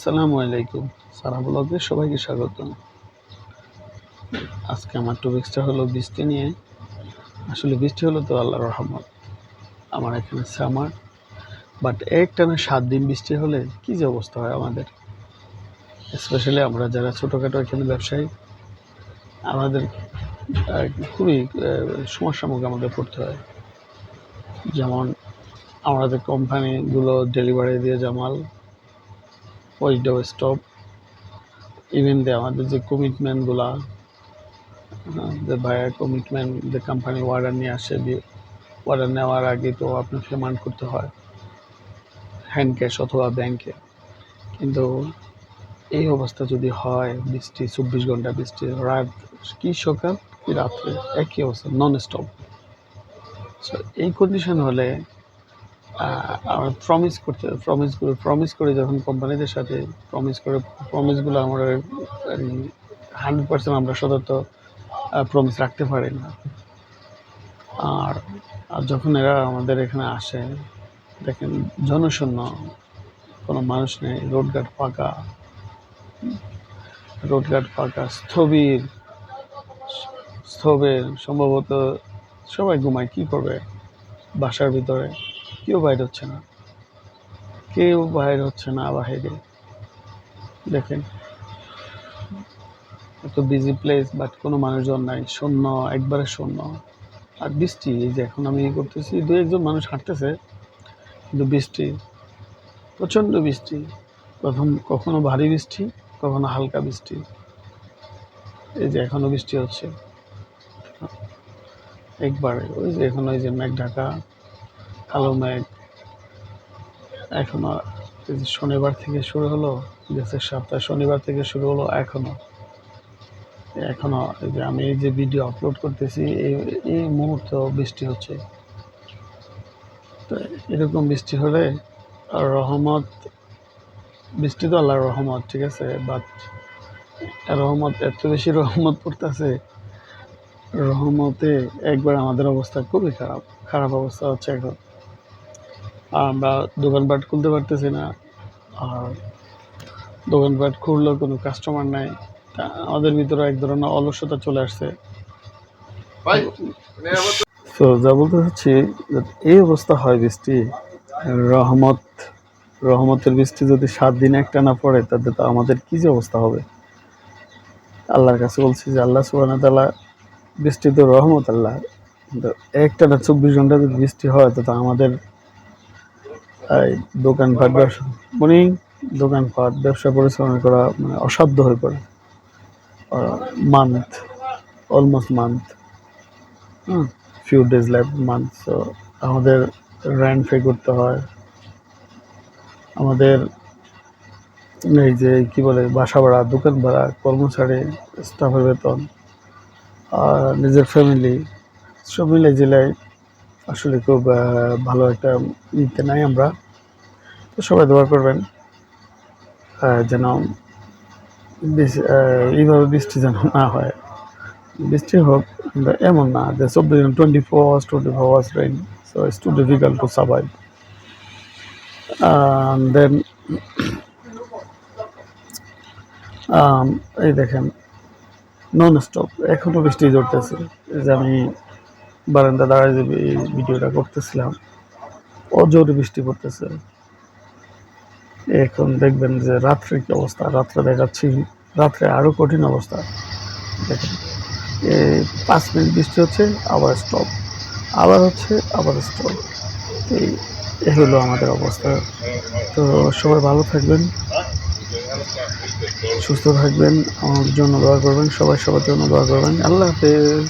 আসসালামু আলাইকুম। সারা ব্লগে সবাইকে স্বাগতম। আজকে আমার টপিক্সটা হলো বৃষ্টি নিয়ে। আসলে বৃষ্টি হলো তো আল্লাহর রহমত। আমার এখানে সামার, বাট একটানা ৭ দিন বৃষ্টি হলে কী যে অবস্থা হয় আমাদের। স্পেশালি আমরা যারা ছোটোখাটো এখানে ব্যবসায়ী, আমাদের খুবই সমস্যার মুখে আমাদের পড়তে হয়। যেমন আমাদের কোম্পানিগুলো ডেলিভারি দিয়ে জামাল ওইটাও স্টপ। ইভেন আমাদের যে কমিটমেন্টগুলা, যে ভাইয়ার কমিটমেন্ট, যে কোম্পানি অর্ডার নিয়ে আসে, অর্ডার নেওয়ার আগে তো আপনার পেমেন্ট করতে হয় হ্যান্ড ক্যাশ অথবা ব্যাংকে। কিন্তু এই অবস্থা যদি হয়, বৃষ্টি ২৪ ঘন্টা বৃষ্টি, রাত কি সকাল কি রাত্রে একই অবস্থা, নন স্টপ। সো এই কন্ডিশন হলে আমরা প্রমিস করে যখন কোম্পানিদের সাথে প্রমিসগুলো আমরা 100% আমরা সতত প্রমিস রাখতে পারি না। আর যখন এরা আমাদের এখানে আসে, দেখেন জনশূন্য, কোনো মানুষ নেই, রোডঘাট ফাঁকা, স্থবির, সম্ভবত সবাই ঘুমায়। কী করবে বাসার ভিতরে? কেউ বাইরে হচ্ছে না বাহিরে। দেখেন এত বিজি প্লেস, বাট কোনো মানুষজন নাই, শূন্য, একবারে শূন্য। আর বৃষ্টি, এই যে এখন আমি করতেছি, 2-1 জন মানুষ হাঁটতেছে, কিন্তু বৃষ্টি, প্রচণ্ড বৃষ্টি। কখনো ভারী বৃষ্টি, কখনো হালকা বৃষ্টি। এই যে এখনো বৃষ্টি হচ্ছে একবারে, ওই যে এখন ওই যে মেঘ ঢাকা, কালো মেঘ। এখনো এই যে শনিবার থেকে শুরু হলো, দেশের সপ্তাহ শনিবার থেকে শুরু হলো, এখনো এই যে আমি এই যে ভিডিও আপলোড করতেছি, এই মুহূর্তে বৃষ্টি হচ্ছে। তো এরকম বৃষ্টি হলে রহমত, বৃষ্টি তো আল্লাহর রহমত, ঠিক আছে, বাট রহমত এত বেশি রহমত পড়তেছে, রহমতে একবার আমাদের অবস্থা খুবই খারাপ অবস্থা হচ্ছে এখন। আমরা দোকানপাট খুলতে পারতেছি না, আর দোকানপাট খুললেও কোনো কাস্টমার নাই। আমাদের ভিতরে এক ধরনের অলসতা চলে আসছে। তো যা বলতে চাচ্ছি, এই অবস্থা হয় বৃষ্টি, রহমতের বৃষ্টি যদি 7 দিন একটানা পড়ে, তাতে তো আমাদের কী যে অবস্থা হবে। আল্লাহর কাছে বলছি যে আল্লাহ সুবহানাহু ওয়া তাআলা, বৃষ্টি তো রহমত আল্লাহ, কিন্তু একটানা 24 ঘন্টা যদি বৃষ্টি হয়, তো আমাদের দোকানপাট ব্যবসা পরিচালনা করা মানে অসাধ্য হয়ে পড়ে। Almost month, few days left month. So আমাদের রেন্ট পে করতে হয়, আমাদের এই যে কি বলে বাসা ভাড়া, দোকান ভাড়া, কর্মচারী, স্টাফের বেতন, আর নিজের ফ্যামিলি, সব মিলে জেলায় আসলে খুব ভালো একটা ইতে নাই আমরা। তো সবাই দোয়া করবেন যেন এইভাবে বৃষ্টি যেন না হয়। বৃষ্টি হোক, কিন্তু এমন না যে 24 hours rain, so it's too difficult to survive. Then এই দেখেন নন স্টপ এখনো বৃষ্টি ঝরতেছে। যে আমি বারান্দা দাঁড়ায় যে ভিডিওটা করতেছিলাম, জোরে বৃষ্টি পড়তেছে। এখন দেখবেন যে রাত্রে কি অবস্থা, রাত্রে দেখাচ্ছি, রাত্রে আরো কঠিন অবস্থা। দেখেন 5 মিনিট বৃষ্টি হচ্ছে, আবার স্টপ, আবার হচ্ছে, আবার স্টপ। এই হলো আমাদের অবস্থা। তো সবাই ভালো থাকবেন, সুস্থ থাকবেন, আমার জন্য দোয়া করবেন, সবাই সবার জন্য দোয়া করবেন। আল্লাহ হাফেজ।